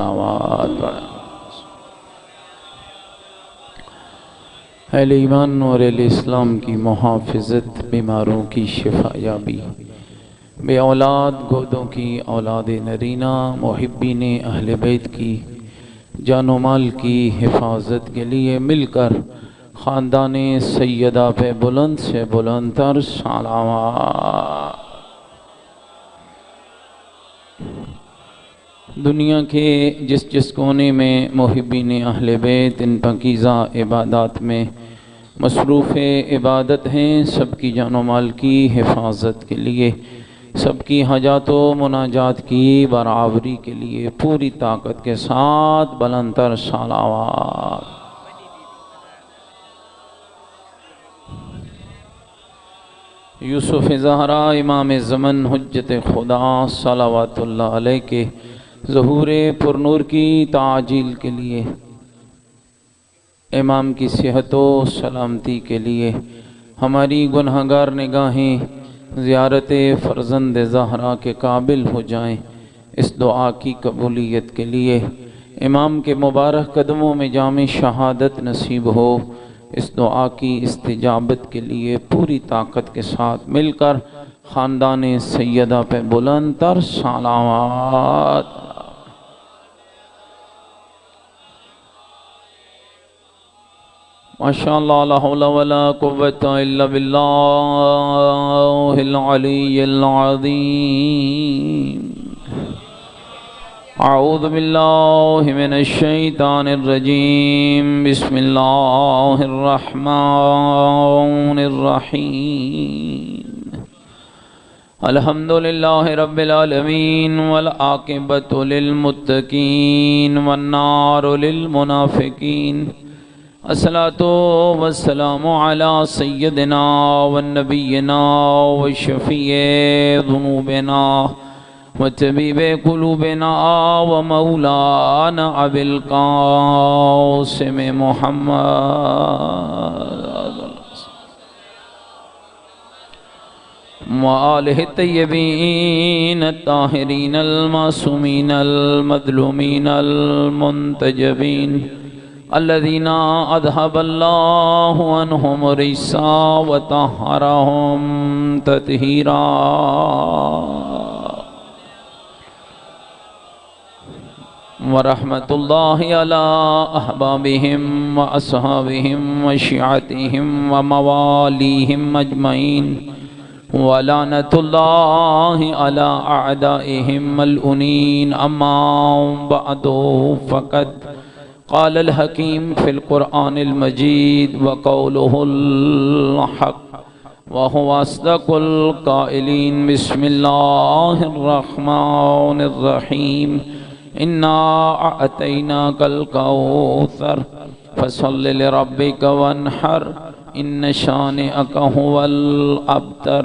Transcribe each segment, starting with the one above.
صلوات پڑھیں۔ اہل ایمان اور اہل اسلام کی محافظت، بیماروں کی شفا یابی، بے اولاد گودوں کی اولاد نرینہ، محبین اہل بیت کی جان و مال کی حفاظت کے لیے مل کر خاندان سیدہ پہ بلند سے بلند تر صلوات۔ دنیا کے جس کونے میں محبین اہل بیت ان پاکیزہ عبادات میں مصروف عبادت ہیں، سب کی جان و مال کی حفاظت کے لیے، سب کی حاجات و مناجات کی برابری کے لیے پوری طاقت کے ساتھ بلند تر صلوات۔ یوسف زہرا امام زمن حجت خدا صلوات اللہ علیہ کے ظہور پرنور کی تعجیل کے لیے، امام کی صحت و سلامتی کے لیے، ہماری گنہگار نگاہیں زیارت فرزند زہرا کے قابل ہو جائیں، اس دعا کی قبولیت کے لیے، امام کے مبارک قدموں میں جامع شہادت نصیب ہو، اس دعا کی استجابت کے لیے پوری طاقت کے ساتھ مل کر خاندان سیدہ پہ بلند تر صلوات۔ ماشاءاللہ لا حول ولا قوة الا باللہ العلی العظیم۔ اعوذ باللہ من الشیطان الرجیم، بسم اللہ الرحمن الرحیم۔ الحمدللہ رب العالمین والعاقبۃ للمتقین والنار للمنافقین، الصلاۃ والسلام علی سیدنا ونبینا وشفیع ذنوبنا وطبیب قلوبنا ومولانا ابی القاسم محمد وآلہ الطیبین الطاہرین المعصومین المظلومین المنتجبین الذین اذھب اللہ عنہم الرجس وطہرہم تطہیرا۔ ورحمۃ اللہ علی احبابہم واصحابہم وشیعتہم وموالیہم اجمعین، ولعنۃ اللہ علی اعدائہم ملعونین۔ اما بعد فقد قال الحکیم فی القرآن المجید وقولہ الحق وهو اصدق القائلین۔ بسم اللہ الرحمن الرحیم۔ انا اعطیناک الکوثر فصل لربک وانحر ان شانئک هو الابتر۔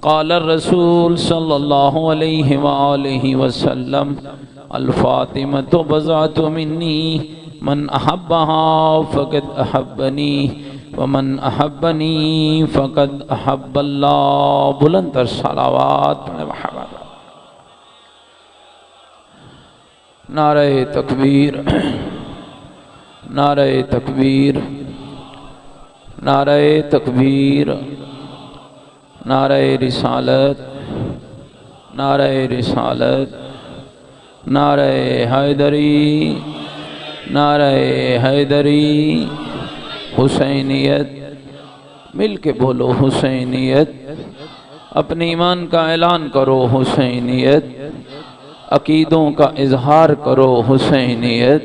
قال الرسول صلی اللہ علیہ وآلہ وسلم الفاطمة بضعة منی من احبها فقد احبنی ومن احبنی فقد احب اللہ۔ بلند تر صلوات محمد۔ نعرہ تکبیر، نعرہ تکبیر، نعرہ تکبیر، نعرہ رسالت، نعرہ رسالت، نعرہ حیدری، نعرہ حیدری، حسینیت، مل کے بولو حسینیت، اپنے ایمان کا اعلان کرو حسینیت، عقیدوں کا اظہار کرو حسینیت،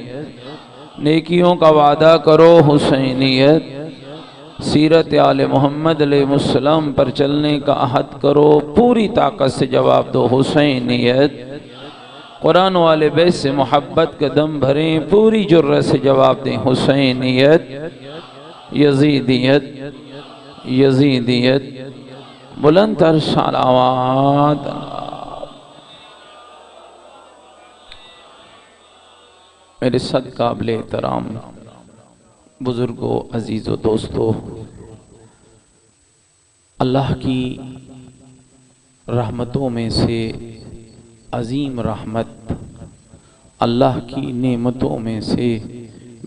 نیکیوں کا وعدہ کرو حسینیت، سیرت آل محمد علیہ السلام پر چلنے کا عہد کرو، پوری طاقت سے جواب دو حسینیت، قرآن والے بیت سے محبت کا دم بھریں، پوری جرت سے جواب دیں حسینیت، یزیدیت، یزیدیت، بلند تر صلوات۔ میرے صد قابل احترام بزرگوں، عزیز و دوستو، اللہ کی رحمتوں میں سے عظیم رحمت اللہ کی نعمتوں میں سے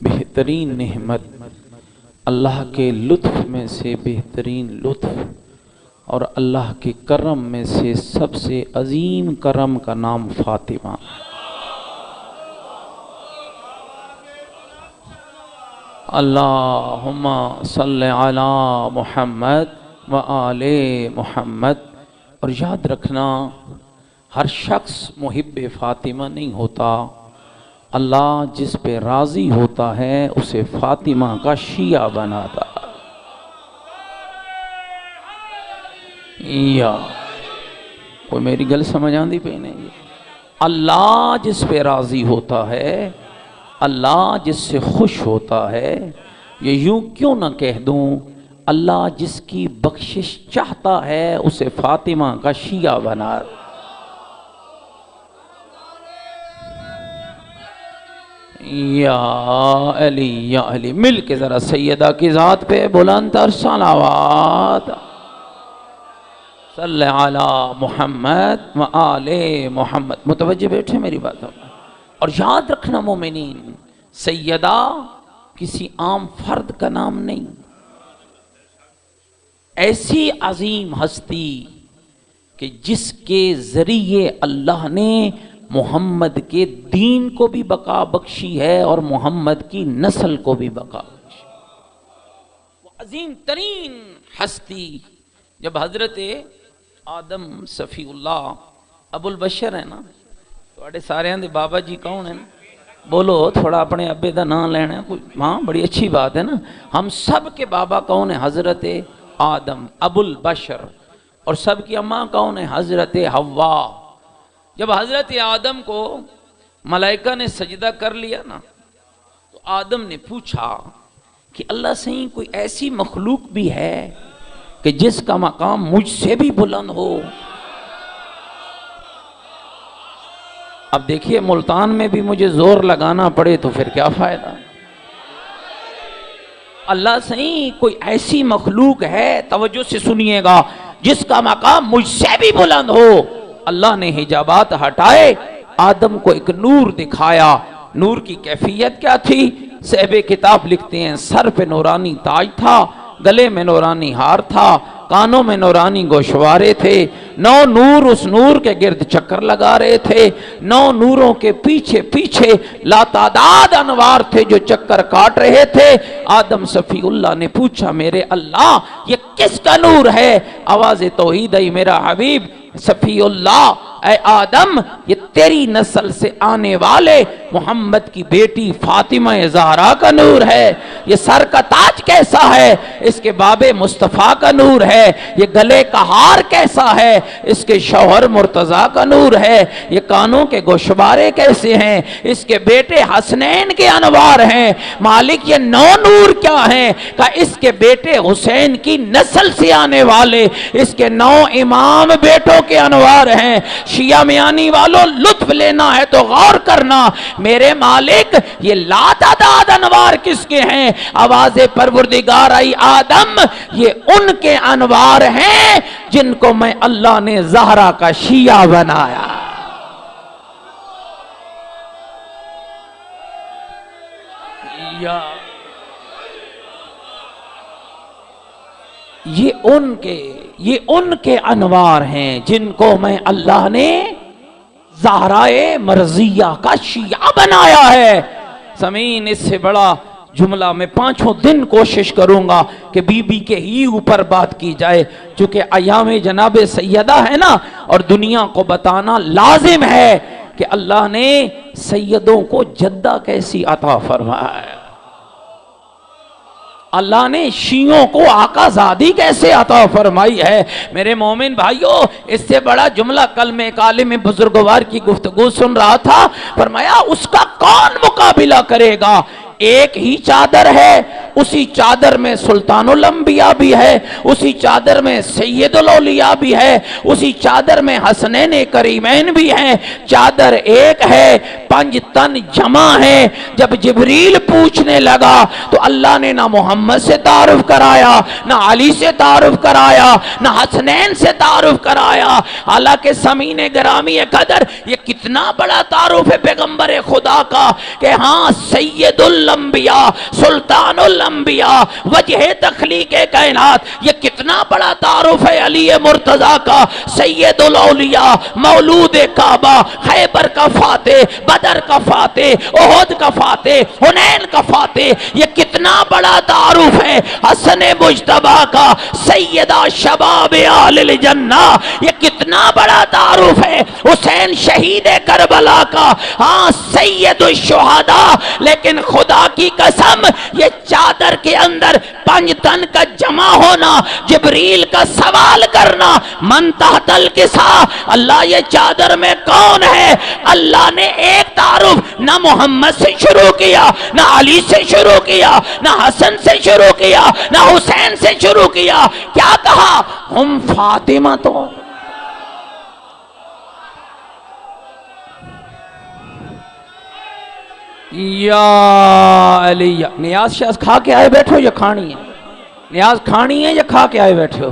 بہترین نعمت، اللہ کے لطف میں سے بہترین لطف، اور اللہ کے کرم میں سے سب سے عظیم کرم کا نام فاطمہ۔ اللہم صلی علی محمد و آل محمد۔ اور یاد رکھنا، ہر شخص محب فاطمہ نہیں ہوتا، اللہ جس پہ راضی ہوتا ہے اسے فاطمہ کا شیعہ بناتا۔ یا کوئی میری گل سمجھ آندی پہ نہیں؟ اللہ جس پہ راضی ہوتا ہے، اللہ جس سے خوش ہوتا ہے، یہ یوں کیوں نہ کہہ دوں، اللہ جس کی بخشش چاہتا ہے اسے فاطمہ کا شیعہ بنا۔ یا علی مل کے ذرا سیدہ کی ذات پہ بلند تر صلوات۔ صلی علی محمد و آل محمد۔ متوجہ بیٹھے میری بات ہو؟ اور یاد رکھنا مومنین، سیدہ کسی عام فرد کا نام نہیں، ایسی عظیم ہستی کہ جس کے ذریعے اللہ نے محمد کے دین کو بھی بقا بخشی ہے اور محمد کی نسل کو بھی بقا بخشی۔ وہ عظیم ترین ہستی، جب حضرت آدم صفی اللہ ابو البشر ہے نا، تو سارے دے بابا جی کون ہیں؟ بولو تھوڑا اپنے ابے دا نام لینا ہے کوئی؟ ہاں بڑی اچھی بات ہے نا۔ ہم سب کے بابا کون ہیں؟ حضرت آدم ابو البشر۔ اور سب کی اماں کون ہیں؟ حضرت حوا۔ جب حضرت آدم کو ملائکہ نے سجدہ کر لیا نا، تو آدم نے پوچھا کہ اللہ صحیح کوئی ایسی مخلوق بھی ہے کہ جس کا مقام مجھ سے بھی بلند ہو؟ اب دیکھیے ملتان میں بھی مجھے زور لگانا پڑے تو پھر کیا فائدہ؟ اللہ صحیح کوئی ایسی مخلوق ہے، توجہ سے سنیے گا، جس کا مقام مجھ سے بھی بلند ہو؟ اللہ نے حجابات ہٹائے، آدم کو ایک نور دکھایا۔ نور کی کیفیت کیا تھی؟ صاحب کتاب لکھتے ہیں سر پہ نورانی تاج تھا، گلے میں نورانی ہار تھا، کانوں میں نورانی گوشوارے تھے، 9 نور اس نور کے گرد چکر لگا رہے تھے، 9 نوروں کے پیچھے پیچھے لاتعداد انوار تھے جو چکر کاٹ رہے تھے۔ آدم صفی اللہ نے پوچھا میرے اللہ یہ کس کا نور ہے؟ آواز توحید آئی، میرا حبیب صفی اللہ اے آدم یہ تیری نسل سے آنے والے محمد کی بیٹی فاطمہ زہرا کا نور ہے۔ یہ سر کا تاج کیسا ہے؟ اس کے باب مصطفیٰ کا نور ہے۔ یہ گلے کا ہار کیسا ہے؟ اس کے شوہر مرتضیٰ کا نور ہے۔ یہ کانوں کے گوشوارے کیسے ہیں؟ اس کے بیٹے حسنین کے انوار ہیں۔ مالک یہ 9 نور کیا ہیں؟ کہ اس کے بیٹے حسین کی نسل سے آنے والے اس کے 9 امام بیٹوں کے انوار ہیں۔ شیعہ میانی والوں لطف لینا ہے تو غور کرنا، میرے مالک یہ لاتعداد انوار کس کے ہیں؟ آواز پروردگار آئی آدم یہ ان کے انوار ہیں جن کو میں اللہ نے زہرا کا شیعہ بنایا۔ یہ ان کے انوار ہیں جن کو میں اللہ نے زہرائے مرضیہ کا شیعہ بنایا ہے۔ سامعین اس سے بڑا جملہ میں 5 دن کوشش کروں گا کہ بی بی کے ہی اوپر بات کی جائے، چونکہ ایام جناب سیدہ ہے نا، اور دنیا کو بتانا لازم ہے کہ اللہ نے سیدوں کو جدہ کیسی عطا فرمایا، اللہ نے شیعوں کو آقا زادی کیسے عطا فرمائی ہے۔ میرے مومن بھائیوں اس سے بڑا جملہ کل میں ایک عالم بزرگوار کی گفتگو سن رہا تھا، فرمایا اس کا کون مقابلہ کرے گا؟ ایک ہی چادر ہے، اسی چادر میں سلطان الانبیاء بھی ہے، اسی چادر میں سید الاولیاء بھی ہے، اسی چادر میں حسنین کریمین بھی ہیں۔ چادر ایک ہے، 5 تن جمع ہے۔ جب جبریل پوچھنے لگا تو اللہ نے نہ محمد سے تعارف کرایا، نہ علی سے تعارف کرایا، نہ حسنین سے تعارف کرایا۔ حالانکہ سمعین گرامی قدر یہ کتنا بڑا تعارف ہے پیغمبر خدا کا کہ ہاں سید الانبیاء، سلطان الانبیاء، وجہ تخلیق کائنات، یہ کتنا بڑا تعارف ہے علی مرتضی کا، سید الاولیاء، مولود کعبہ، خیبر کا فاتح، بدر کا فاتح، احد کا فاتح، حنین کا فاتح، یہ کتنا بڑا تعارف ہے حسن مجتبی کا، سیدہ شباب آل الجنہ، یہ کتنا بڑا تعارف ہے حسین شہید کربلا کا، ہاں سید الشہداء۔ لیکن خدا کی قسم یہ چادر کے اندر 5 تن کا جمع ہونا، جبریل کا سوال کرنا، من تحت الکسا، اللہ یہ چادر میں کون ہے؟ اللہ نے ایک تعارف نہ محمد سے شروع کیا، نہ علی سے شروع کیا، نہ حسن سے شروع کیا، نہ حسین سے شروع کیا۔ کیا کہا؟ ہم فاطمہ تو یا علی۔ نیاز شاز کھا کے آئے بیٹھو یا کھانی ہے؟ نیاز کھانی ہے یا کھا کے آئے بیٹھے ہو؟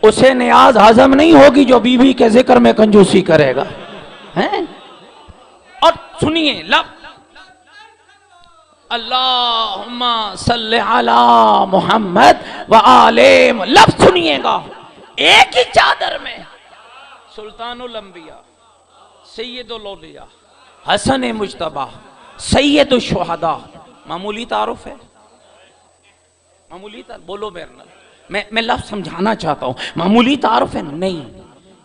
اسے نیاز ہضم نہیں ہوگی جو بی بی کے ذکر میں کنجوسی کرے گا، ہیں؟ اور سنیے لب اللہم صلی علی محمد وآل لفظ سنیے گا، ایک ہی چادر میں سلطان الانبیاء، سید الاولیاء، حسن مجتبی، سید الشہداء۔ معمولی تعارف ہے؟ معمولی تعارف بولو میرے نال، میں لفظ سمجھانا چاہتا ہوں، معمولی تعارف ہے نہیں۔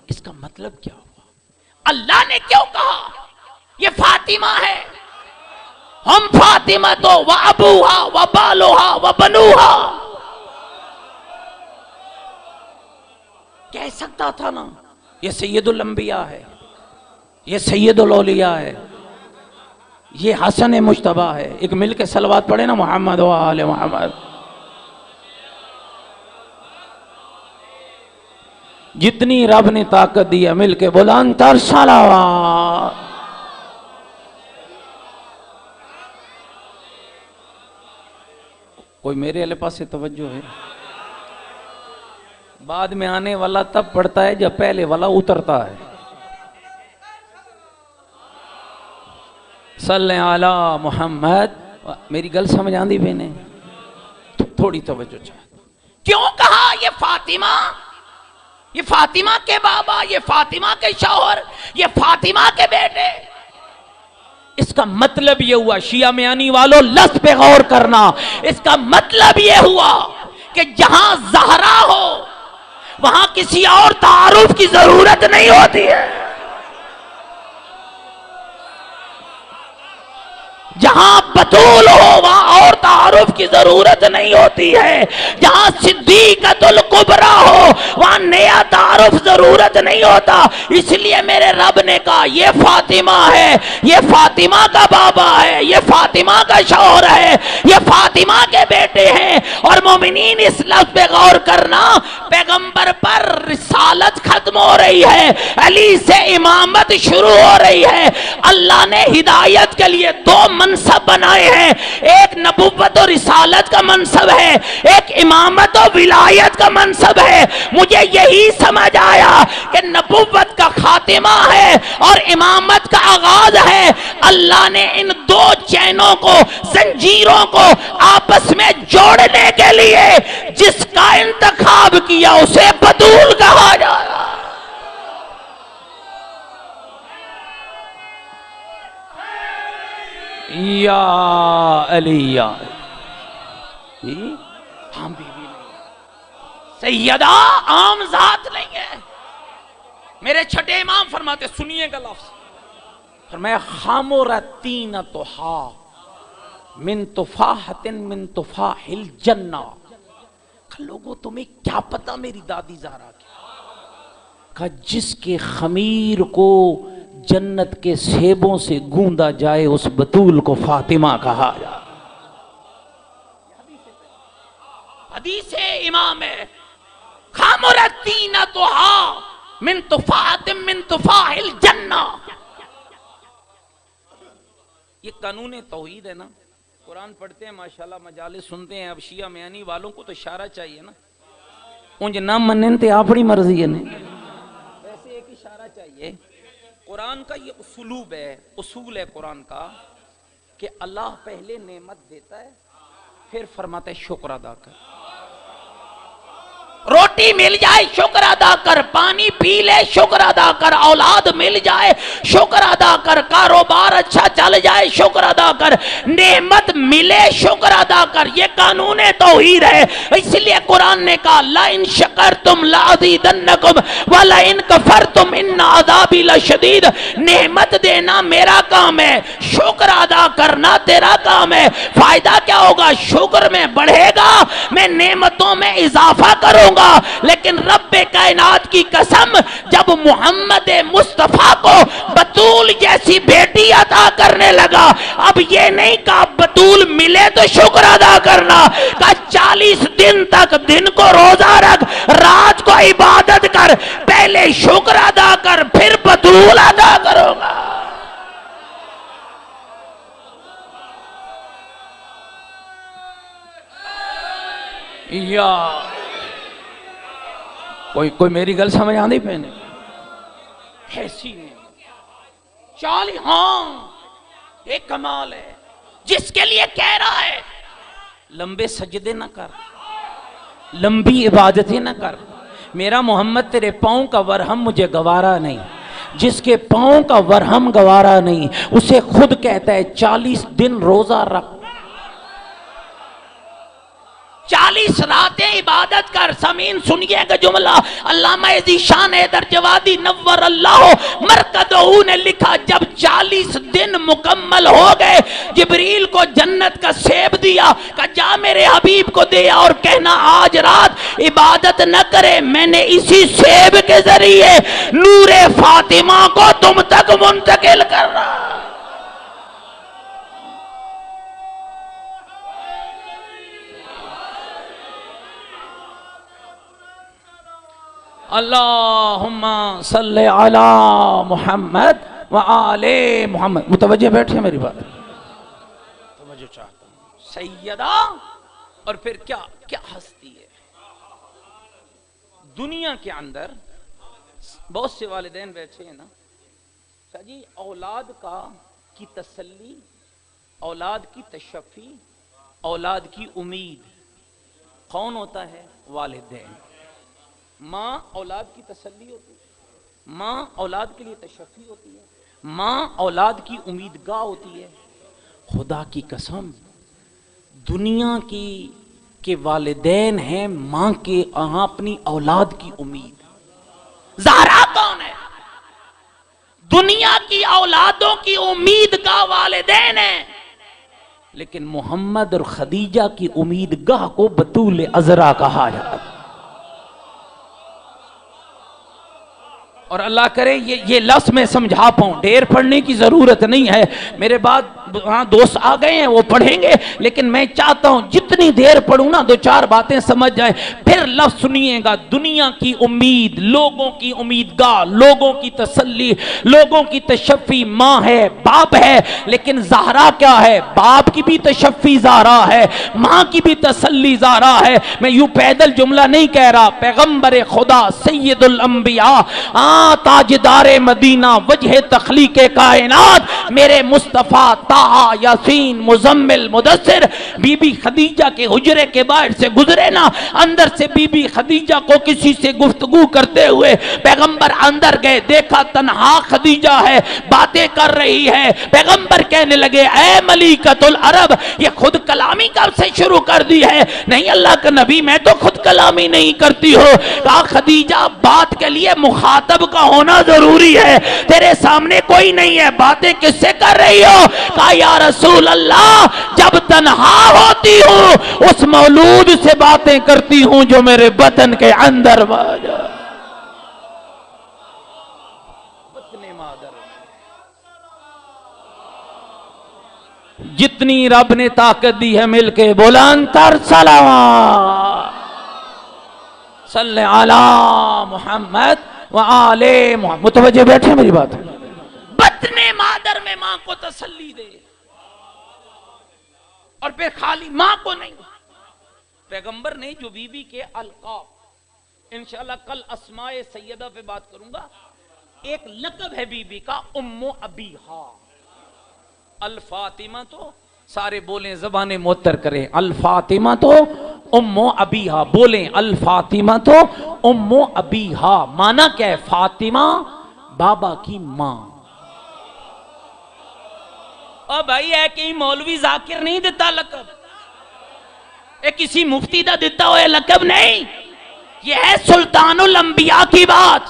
اس کا مطلب کیا ہوا؟ اللہ نے کیوں کہا یہ فاطمہ ہے؟ ہم فاطمہ تو وابوہا وبالوہا وبنوہا، کہہ سکتا تھا نا یہ سید الانبیاء ہے، یہ سید الاولیاء ہے، یہ حسن مجتبی ہے۔ ایک مل کے صلوات پڑھے نا، محمد و آل محمد۔ جتنی رب نے طاقت دی ہے مل کے بلند تر صلوات۔ کوئی میرے والے پاس سے توجہ ہے؟ بعد میں آنے والا تب پڑھتا ہے جب پہلے والا اترتا ہے۔ صلی علی محمد۔ میری گل سمجھ آندی بھی نہیں؟ تھوڑی توجہ چاہتا۔ کیوں کہا یہ فاطمہ؟ یہ فاطمہ کے بابا، یہ فاطمہ کے شوہر، یہ فاطمہ کے بیٹے۔ اس کا مطلب یہ ہوا، شیعہ میانی والوں لفظ پہ غور کرنا، اس کا مطلب یہ ہوا کہ جہاں زہرا ہو وہاں کسی اور تعارف کی ضرورت نہیں ہوتی ہے۔ جہاں بطول ہو وہاں اور تعارف کی ضرورت نہیں ہوتی ہے۔ جہاں صدیقۃ الکبریٰ ہو وہاں نیا تعارف ضرورت نہیں ہوتا۔ اس لیے میرے رب نے کہا یہ فاطمہ ہے، یہ فاطمہ کا بابا ہے، یہ فاطمہ کا شوہر ہے، یہ فاطمہ کے بیٹے ہیں۔ اور مومنین اس لفظ پہ غور کرنا، پیغمبر پر رسالت ختم ہو رہی ہے، علی سے امامت شروع ہو رہی ہے۔ اللہ نے ہدایت کے لیے 2 منصب بنائے ہیں، ایک نبوت و رسالت کا منصب ہے، ایک امامت و ولایت کا منصب ہے۔ مجھے یہی سمجھ آیا کہ نبوت کا خاتمہ ہے اور امامت کا آغاز ہے۔ اللہ نے ان 2 چینوں کو، زنجیروں کو آپس میں جوڑنے کے لیے جس کا انتخاب کیا اسے بطول کہا جاتا۔ یا علی یا عام بیوی نہیں، سیدہ عام ذات نہیں ہے۔ میرے چھٹے امام فرماتے، سنیے گا لفظ، فرمایا خامرتینتھا من تفاحت من تفاح الجنہ۔ لوگوں تمہیں کیا پتا میری دادی زہرا کی، کہا جس کے خمیر کو جنت کے سیبوں سے گوندا جائے اس بطول کو فاطمہ کہا جائے۔ حدیث امام ہے، خامرت تینتھا من تفاحت من تفاح الجنہ. یہ قانون توحید ہے نا. قرآن پڑھتے ہیں ماشاءاللہ، مجالس سنتے ہیں. اب شیعہ میانی والوں کو تو اشارہ چاہیے نا، انج نہ منن تے اپنی مرضی ہے نا، ایسے ایک اشارہ چاہیے. قرآن کا یہ اسلوب ہے، اصول ہے قرآن کا کہ اللہ پہلے نعمت دیتا ہے، پھر فرماتا ہے شکر ادا کر. روٹی مل جائے شکر ادا کر، پانی پی لے شکر ادا کر، اولاد مل جائے شکر ادا کر، کاروبار اچھا چل جائے شکر ادا کر، نعمت ملے شکر ادا کر. یہ قانون توحید ہے. اس لیے قرآن نے کہا لَإِن شَكَرْتُمْ لَأَزِيدَنَّكُمْ وَلَإِن كَفَرْتُمْ إِنَّ عَذَابِي لَشَدِيدٌ. نعمت دینا میرا کام ہے، شکر ادا کرنا تیرا کام ہے. فائدہ کیا ہوگا؟ شکر میں بڑھے گا، میں نعمتوں میں اضافہ کروں گا. لیکن رب کائنات کی قسم، جب محمد مصطفیٰ کو بطول جیسی بیٹی عطا کرنے لگا، اب یہ نہیں کہا بطول ملے تو شکر ادا کرنا، کہا 40 دن تک دن کو روزہ رکھ، رات کو عبادت کر، پہلے شکر ادا کر پھر بطول ادا کرو گا. یا کوئی میری گل سمجھ آندی پہ نہیں؟ ایسی نہیں چالی. ہاں ایک کمال ہے جس کے لیے کہہ رہا ہے لمبے سجدے نہ کر، لمبی عبادتیں نہ کر. میرا محمد تیرے پاؤں کا ورہم مجھے گوارا نہیں. جس کے پاؤں کا ورہم گوارا نہیں اسے خود کہتا ہے 40 دن روزہ رکھ، 40 راتیں عبادت کر. سامعین سنیے گا جملہ علامہ ذیشان حیدر جوادی نور اللہ مرکزہ نے لکھا، جب 40 دن مکمل ہو گئے جبریل کو جنت کا سیب دیا، کہا جا میرے حبیب کو دے اور کہنا آج رات عبادت نہ کرے، میں نے اسی سیب کے ذریعے نور فاطمہ کو تم تک منتقل کر رہا. اللہم صلی علی محمد وآل محمد. متوجہ بیٹھے میری بات، توجہ چاہتا ہوں. سیدہ اور پھر کیا ہستی ہے دنیا کے اندر. بہت سے والدین بیٹھے ہیں نا جی، اولاد کی تسلی، اولاد کی تشفی، اولاد کی امید کون ہوتا ہے؟ والدین. ماں اولاد کی تسلی ہوتی ہے، ماں اولاد کے لیے تشفی ہوتی ہے، ماں اولاد کی امیدگاہ ہوتی ہے. خدا کی قسم دنیا کی کے والدین ہیں ماں کے اپنی اولاد کی امید. زہرا کون ہے؟ دنیا کی اولادوں کی امیدگاہ والدین ہیں، لیکن محمد اور خدیجہ کی امیدگاہ کو بطول عذرا کہا جاتا ہے. اور اللہ کرے یہ لفظ میں سمجھا پاؤں. ڈیر پڑھنے کی ضرورت نہیں ہے، میرے بعد دوست آ گئے ہیں وہ پڑھیں گے، لیکن میں چاہتا ہوں جتنی دیر پڑھوں نا 2-4 باتیں سمجھ جائیں. پھر لفظ سنیے گا، دنیا کی امید، لوگوں کی امیدگاہ، لوگوں کی تسلی، لوگوں کی تشفی ماں ہے، باپ ہے. لیکن زہرا کیا ہے؟ باپ کی بھی تشفی زہرا ہے، ماں کی بھی تسلی زہرا ہے. میں یوں پیدل جملہ نہیں کہہ رہا، پیغمبر خدا سید الانبیاء تاجدار مدینہ وجہ تخلیق کائنات میرے مصطفیٰ طٰہٰ یاسین مزمل مدثر بی بی خدیجہ کے حجرے کے باہر سے گزرے نا، اندر سے بی بی خدیجہ کو کسی سے گفتگو کرتے ہوئے پیغمبر اندر گئے، دیکھا تنہا خدیجہ ہے، باتیں کر رہی ہے. پیغمبر کہنے لگے اے ملیکۃ العرب، یہ خود کلامی کب سے شروع کر دی ہے؟ نہیں اللہ کا نبی میں تو خود کلامی نہیں کرتی ہو. کہا خدیجہ بات کے لیے مخاطب کا ہونا ضروری ہے، تیرے سامنے کوئی نہیں ہے، باتیں کس سے کر رہی ہو؟ کہا یا رسول اللہ جب تنہا ہوتی ہوں اس مولود سے باتیں کرتی ہوں جو میرے بطن کے اندر واجا. جتنی رب نے طاقت دی ہے مل کے بلند تر سلام. صلی علی محمد وآل محمد. متوجہ بیٹھے میری بات. بطن مادر میں ماں کو تسلی دے، اور پھر خالی ماں کو نہیں، پیغمبر نے جو بی بی کے القاب، انشاءاللہ کل اسماء سیدہ پہ بات کروں گا. ایک لقب ہے بی بی کا ام ابیہا. الفاطمہ تو سارے بولیں، زبانیں معطر کریں، الفاطمہ تو ام ابیہا. بولیں الفاطمہ تو ام ابیہا. معنی کیا ہے؟ فاطمہ بابا کی ماں. اور بھائی ہے کہ مولوی ذاکر نہیں دیتا لقب، اے کسی مفتی دا دیتا ہوئے لقب نہیں. یہ ہے سلطان الانبیاء کی بات،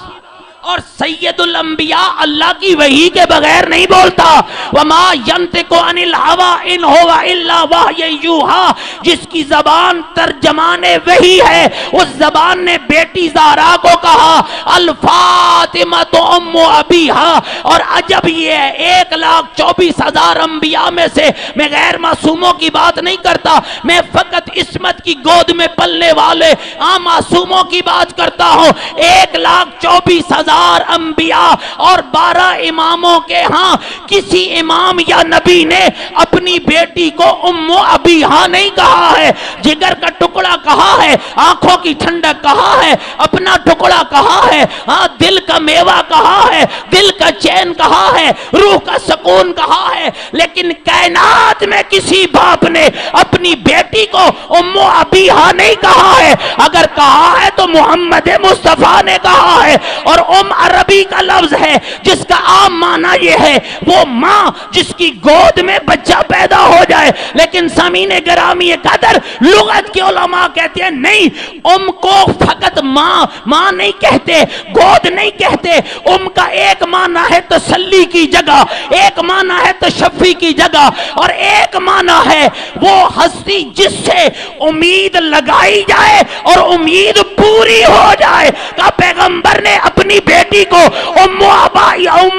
اور سید الانبیاء اللہ کی وحی کے بغیر نہیں بولتا. وما ینطق عن الہوی ان هو الا وحی یوحی. جس کی زبان ترجمان وحی ہے، اس زبان نے بیٹی زہرا کو کہا الفاطمہ ام ابیہا. اور عجب یہ ہے 1,24,000 انبیاء میں سے میں غیر معصوموں کی بات نہیں کرتا، میں فقط عصمت کی گود میں پلنے والے عام معصوموں کی بات کرتا ہوں. 1,24,000 انبیاء اور 12 اماموں کے ہاں کسی امام یا نبی نے اپنی بیٹی کو ام ابیہا نہیں کہا ہے. جگر کا ٹکڑا کہا ہے، آنکھوں کی ٹھنڈک کہا ہے، اپنا ٹکڑا کہا ہے، ہاں دل کا میوہ کہا ہے، دل کا چین کہا ہے، روح کا سکون کہا ہے. لیکن کائنات میں کسی باپ نے اپنی بیٹی کو ام ابیہا نہیں کہا ہے. اگر کہا ہے تو محمد مصطفیٰ نے کہا ہے. اور عربی کا لفظ ہے جس کا عام معنی یہ ہے وہ ماں جس کی گود میں بچہ پیدا ہو جائے. لیکن سامعین گرامی قدر لغت کے علماء کہتے ہیں نہیں، ام کو فقط ماں نہیں کہتے، گود نہیں کہتے. ام کا ایک معنی ہے تسلی کی جگہ، ایک معنی ہے تشفی کی جگہ، اور ایک معنی ہے وہ ہستی جس سے امید لگائی جائے اور امید پوری ہو جائے. کہ پیغمبر نے اپنی بیٹی کو ام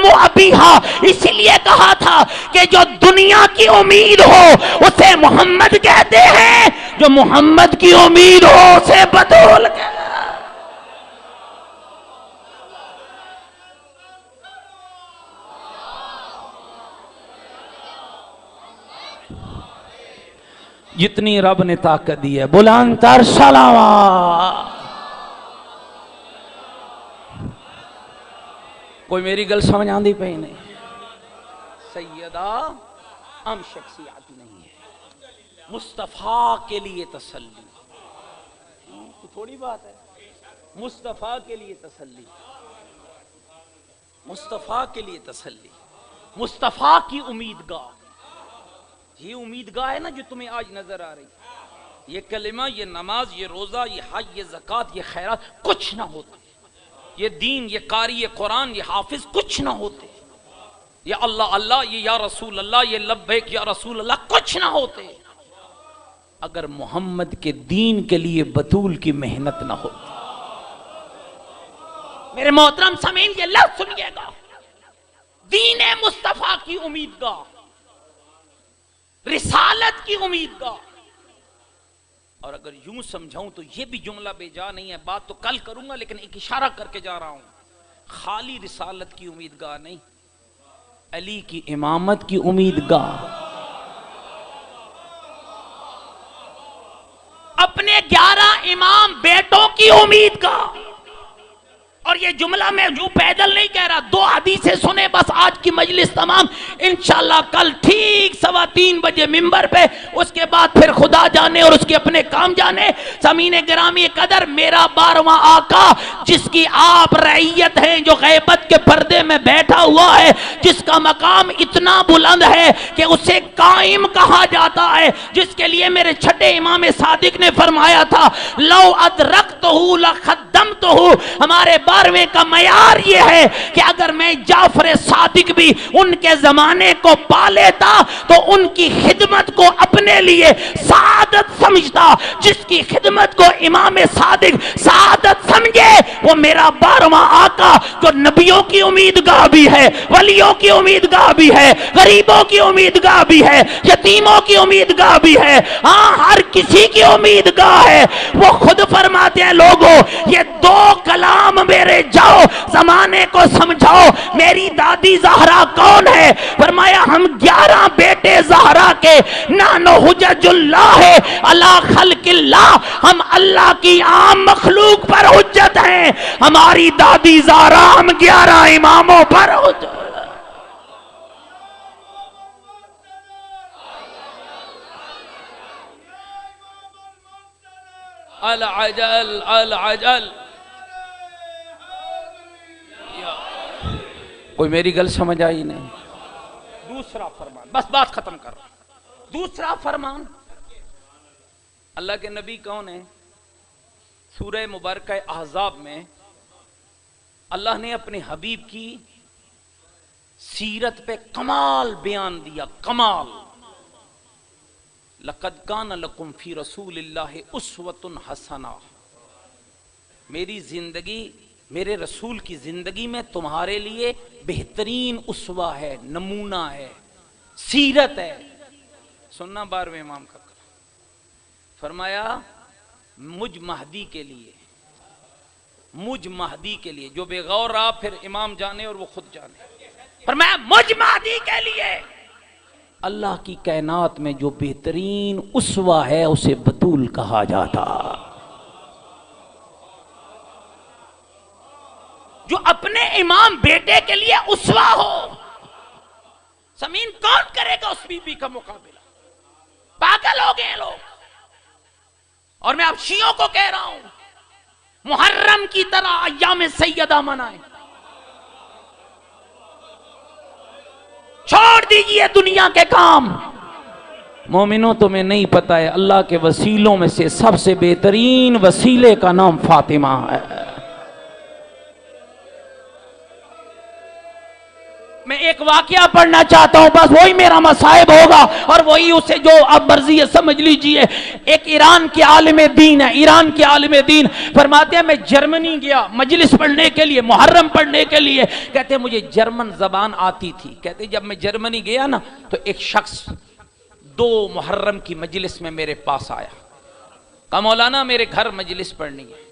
ابیہا اس لیے کہا تھا کہ جو دنیا کی امید ہو اسے محمد کہتے ہیں، جو محمد کی امید ہو اسے بطول کہتے ہیں. جتنی رب نے طاقت دی ہے بلند تر صلوات. کوئی میری گل سمجھ آندی پہ نہیں. سیدہ عام شخصیات نہیں ہے، مصطفیٰ کے لیے تسلی. تھوڑی بات ہے، مصطفیٰ کے لیے تسلی، مصطفیٰ کے لیے تسلی، مصطفیٰ کی امیدگاہ. یہ امیدگاہ ہے نا جو تمہیں آج نظر آ رہی. یہ کلمہ، یہ نماز، یہ روزہ، یہ حج، یہ زکوٰۃ، یہ خیرات کچھ نہ ہوتا. یہ دین، یہ قاری، یہ قرآن، یہ حافظ کچھ نہ ہوتے. یہ اللہ اللہ، یہ یا رسول اللہ، یہ لبیک یا رسول اللہ کچھ نہ ہوتے اگر محمد کے دین کے لیے بطول کی محنت نہ ہوتی. میرے محترم سامعین یہ لفظ سنیے گا، دین مصطفیٰ کی امیدگاہ، رسالت کی امیدگاہ. اور اگر یوں سمجھاؤں تو یہ بھی جملہ بے جا نہیں ہے، بات تو کل کروں گا لیکن ایک اشارہ کر کے جا رہا ہوں. خالی رسالت کی امیدگاہ نہیں، علی کی امامت کی امیدگاہ، اپنے 11 امام بیٹوں کی امیدگاہ. اور یہ جملہ میں جو پیدل نہیں کہہ رہا، 2 حدیثیں سنے بس آج کی مجلس تمام. انشاءاللہ کل ٹھیک 3:15 بجے منبر پہ، اس کے بعد پھر خدا جانے اور اس کے اپنے کام جانے. سامعین گرامی قدر، میرا 12واں آقا جس کی آپ رعیت ہیں، جو غیبت کے پردے میں بیٹھا ہوا ہے، جس کا مقام اتنا بلند ہے کہ اسے قائم کہا جاتا ہے، جس کے لیے میرے چھٹے امام صادق نے فرمایا تھا لو ادرکتہ لخدمتہ. ہمارے 12ویں کا معیار یہ ہے کہ اگر میں جعفر صادق بھی ان کے زمانے کو پا لیتا تو ان کی خدمت کو اپنے لیے سعادت سمجھتا. جس کی خدمت کو امام صادق سعادت سمجھے وہ میرا 12واں آقا جو نبیوں کی امیدگاہ بھی ہے, ولیوں کی امیدگاہ بھی ہے, غریبوں کی امیدگاہ بھی ہے, یتیموں کی امیدگاہ بھی ہے, ہاں ہر کسی کی امیدگاہ ہے. وہ خود فرماتے ہیں لوگوں یہ 2 کلام میرے جاؤ زمانے کو سمجھاؤ. میری دادی زہرا کون ہے؟ فرمایا ہم 11 بیٹے زہرا کے نانو حجج اللہ ہے علی خلق اللہ, ہم اللہ کی عام مخلوق پر حجت ہیں. ہماری دادی زہرا ہم 11 اماموں پر حجت. العجل العجل. کوئی میری گل سمجھ آئی نہیں؟ دوسرا فرمان, بس بات ختم کر رہا ہوں. دوسرا فرمان, اللہ کے نبی کون ہیں؟ سورہ مبارکہ احزاب میں اللہ نے اپنے حبیب کی سیرت پہ کمال بیان دیا. کمال. لقد کان لکم فی رسول اللہ اسوۃ حسنہ. میری زندگی, میرے رسول کی زندگی میں تمہارے لیے بہترین اسوہ ہے, نمونہ ہے, سیرت ہے. سننا 12ویں امام کا فرمایا مجھ مہدی کے لیے, مجھ مہدی کے لیے, جو بے غور رہا پھر امام جانے اور وہ خود جانے. فرمایا مجھ مہدی کے لیے اللہ کی کائنات میں جو بہترین اسوہ ہے اسے بطول کہا جاتا. جو اپنے امام بیٹے کے لیے اسوہ ہو, زمین کون کرے گا اس بی بی کا مقابلہ؟ پاگل ہو گئے لوگ. اور میں اب شیعوں کو کہہ رہا ہوں محرم کی طرح ایام سیدہ منائیں. چھوڑ دیجئے دنیا کے کام. مومنوں تمہیں نہیں پتہ ہے اللہ کے وسیلوں میں سے سب سے بہترین وسیلے کا نام فاطمہ ہے. میں ایک واقعہ پڑھنا چاہتا ہوں, بس وہی میرا مصائب ہوگا اور وہی اسے جو اب مرضی ہے سمجھ لیجئے. ایک ایران کے عالم دین ہے, ایران کے عالم دین فرماتے ہیں میں جرمنی گیا مجلس پڑھنے کے لیے, محرم پڑھنے کے لیے. کہتے ہیں مجھے جرمن زبان آتی تھی. کہتے ہیں جب میں جرمنی گیا نا تو ایک شخص 2 محرم کی مجلس میں میرے پاس آیا, کہا مولانا میرے گھر مجلس پڑھنی ہے.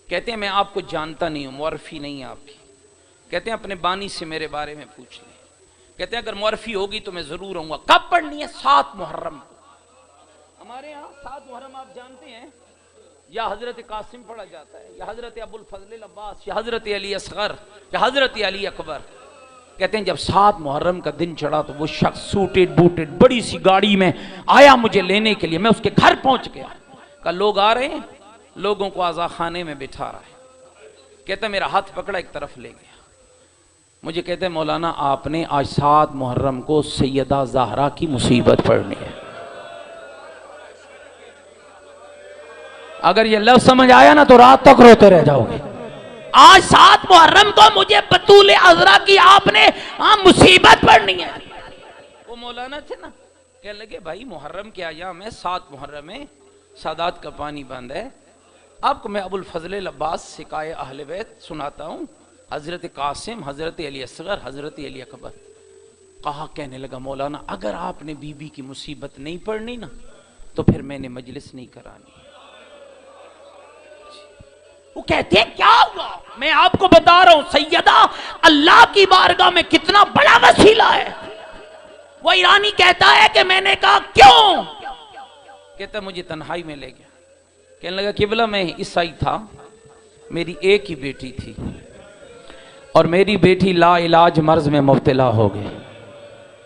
کہتے ہیں میں آپ کو جانتا نہیں ہوں, معرفی نہیں ہے آپ کی. کہتے ہیں اپنے بانی سے میرے بارے میں پوچھ لیں. کہتے ہیں اگر معرفی ہوگی تو میں ضرور آؤں گا. کب پڑھنی ہے؟ 7 محرم کو. ہمارے یہاں 7 محرم آپ جانتے ہیں یا حضرت قاسم پڑھا جاتا ہے, یا حضرت ابو الفضل العباس, یا حضرت علی اصغر, یا حضرت علی اکبر. کہتے ہیں جب 7 محرم کا دن چڑھا تو وہ شخص سوٹڈ بوٹڈ بڑی سی گاڑی میں آیا مجھے لینے کے لیے. میں اس کے گھر پہنچ گیا. کہا لوگ آ رہے ہیں, لوگوں کو عزا خانے میں بٹھا رہا ہے. کہتا میرا ہاتھ پکڑا ایک طرف لے گیا. مجھے کہتے ہیں مولانا آپ نے آج 7 محرم کو سیدہ زہرا کی مصیبت پڑھنی ہے. اگر یہ لفظ سمجھ آیا نا تو رات تک روتے رہ جاؤ گے. آج 7 محرم کو مجھے بطول عذرا کی آپ نے مصیبت پڑھنی ہے. وہ مولانا تھے نا, کہنے لگے بھائی محرم کے ایام ہے, 7 محرم ہے, سادات کا پانی بند ہے. آپ کو میں ابو الفضل العباس سکائے اہل بیت سناتا ہوں, حضرت قاسم, حضرت علی اصغر, حضرت علی اکبر. کہا کہنے لگا مولانا اگر آپ نے بی بی کی مصیبت نہیں پڑھنی نا تو پھر میں نے مجلس نہیں کرانی. وہ کہتے ہیں کیا ہوا؟ میں آپ کو بتا رہا ہوں سیدہ اللہ کی بارگاہ میں کتنا بڑا وسیلہ ہے. وہ ایرانی کہتا ہے کہ میں نے کہا کیوں؟ کہتا مجھے تنہائی میں لے گیا. کہنے لگا قبلہ میں عیسائی تھا, میری ایک ہی بیٹی تھی اور میری بیٹی لا علاج مرض میں مبتلا ہو گئی.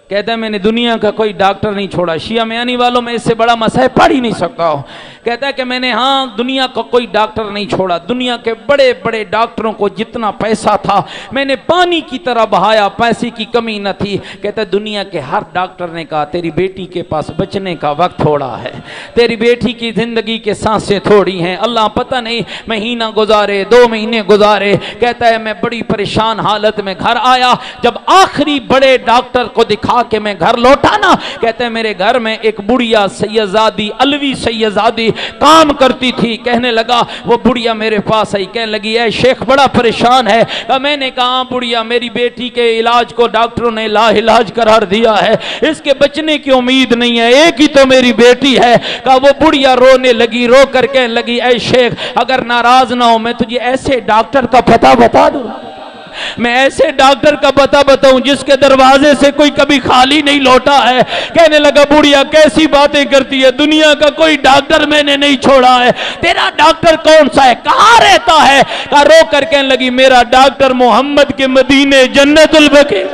کہتا ہے میں نے دنیا کا کوئی ڈاکٹر نہیں چھوڑا, شیعہ میانی والوں میں اس سے بڑا مسئلہ پڑھ ہی نہیں سکتا ہوں. کہتا ہے کہ میں نے ہاں دنیا کا کوئی ڈاکٹر نہیں چھوڑا، دنیا کے بڑے بڑے ڈاکٹروں کو جتنا پیسہ تھا میں نے پانی کی طرح بہایا، پیسے کی کمی نہ تھی۔ کہتا ہے دنیا کے ہر ڈاکٹر نے کہا تیری بیٹی کے پاس بچنے کا وقت تھوڑا ہے، تیری بیٹی کی زندگی کے سانسیں تھوڑی ہیں، اللہ پتہ نہیں مہینہ گزارے 2 مہینے گزارے۔ کہتا ہے میں بڑی پریشان حالت میں گھر آیا، جب آخری بڑے ڈاکٹر کو دکھا کے میں گھر لوٹا نا، کہتا ہے میرے گھر میں ایک بڑھیا سیدزادی علوی سیدزادی کام کرتی تھی۔ کہنے لگا وہ بڑھیا میرے پاس آئی، کہنے لگی اے شیخ بڑا پریشان ہے۔ میں نے کہا بڑھیا میری بیٹی کے علاج کو ڈاکٹروں نے لا علاج قرار دیا ہے، اس کے بچنے کی امید نہیں ہے، ایک ہی تو میری بیٹی ہے۔ کہا وہ بڑھیا رونے لگی، رو کر کہنے لگی اے شیخ اگر ناراض نہ ہو میں تجھے ایسے ڈاکٹر کا پتہ بتا دوں، میں ایسے ڈاکٹر کا پتہ بتاؤں جس کے دروازے سے کوئی کبھی خالی نہیں لوٹا ہے۔ کہنے لگا بڑھیا کیسی باتیں کرتی ہے، دنیا کا کوئی ڈاکٹر میں نے نہیں چھوڑا ہے، تیرا ڈاکٹر کون سا ہے، کہاں رہتا ہے؟ کہا رو کر کہنے لگی میرا ڈاکٹر محمد کے مدینے جنت البقیع۔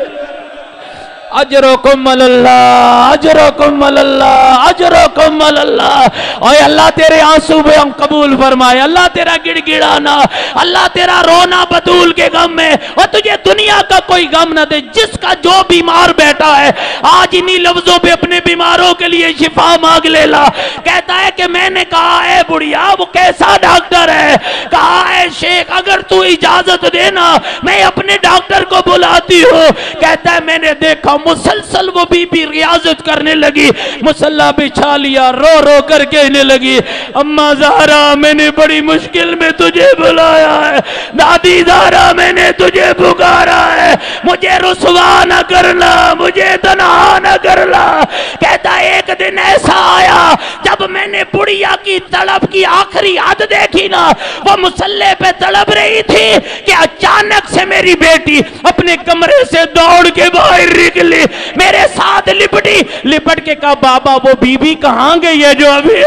اجرکم اللہ اجرکم اللہ اجرکم اللہ۔ اوے اللہ تیرے آنسو بے ہم قبول فرمائے، اللہ تیرا گڑ گڑانا، اللہ تیرا رونا بطول کے غم میں، اور تجھے دنیا کا کوئی غم نہ دے۔ جس کا جو بیمار بیٹھا ہے آج انہی لفظوں پہ اپنے بیماروں کے لیے شفا مانگ لے لا۔ کہتا ہے کہ میں نے کہا اے بڑھیا وہ کیسا ڈاکٹر ہے؟ کہا اے شیخ اگر تو اجازت دینا میں اپنے ڈاکٹر کو بلاتی ہوں۔ کہتا ہے میں نے دیکھا مسلسل وہ بی بی ریاضت کرنے لگی، مسلح بچھا لیا، رو رو کر کہنے لگی اماں زہرا میں نے بڑی مشکل میں تجھے بلایا ہے، دادی زہرا میں نے تجھے پکارا ہے، مجھے رسوا نہ کرنا، مجھے تنہا نہ کرنا۔ کہتا ایک دن ایسا آیا جب میں نے بڑھیا کی تڑپ کی آخری حد دیکھی نا، وہ مسلح پہ تڑپ رہی تھی کہ اچانک سے میری بیٹی اپنے کمرے سے دوڑ کے باہر نکلی، میرے ساتھ لپٹ کے کہا بابا وہ بی بی کہاں گئی ہے جو ابھی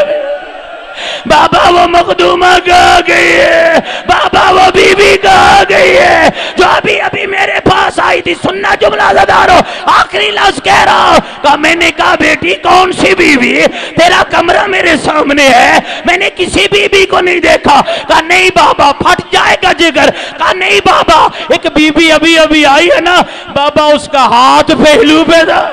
بابا وہ مخدومہ کہاں گئی ہے، بابا وہ بی بی کہاں گئی ہے جو ابھی ابھی میرے پاس آئی تھی۔ سننا جملہ زدارو، آخری لفظ کہہ رہا ہوں۔ کہا میں نے کہا بیٹی کون سی بی بی؟ تیرا کمرہ میرے سامنے ہے، میں نے کسی بی بی کو نہیں دیکھا۔ کہا نہیں بابا پھٹ جائے گا جگر۔ کہا نہیں بابا ایک بی بی ابھی ابھی آئی ہے نا، بابا اس کا ہاتھ پہلو پہ تھا،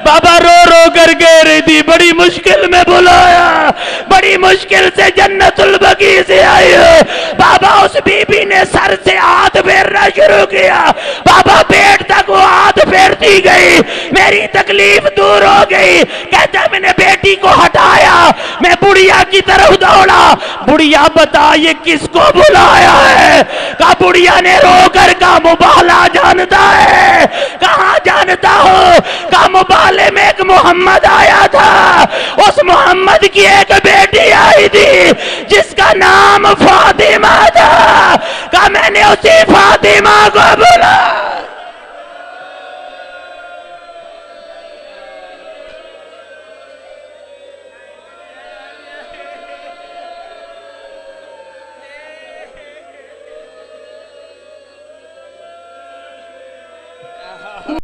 بابا رو رو کر کہہ رہی تھی بڑی مشکل میں بلایا، بڑی مشکل سے جنت البقیع سے آئی ہے۔ بابا اس بی بی نے سر سے ہاتھ پھیرنا شروع کیا، بابا پیٹ تک وہ ہاتھ پھیرتی گئی، میری تکلیف دور ہو گئی۔ کہتا میں نے بیٹی کو ہٹایا، میں بڑھیا کی طرف دوڑا، بڑھیا بتا یہ کس کو بلایا ہے؟ کہا بڑھیا نے رو کر کہا مبالہ جانتا ہے؟ کہاں جانتا ہو؟ کہا مبالے میں ایک محمد آیا تھا، اس محمد کی ایک بیٹی آئی تھی جس کا نام فاطمہ تھا، کہا میں نے اسی فاطمہ کو بلا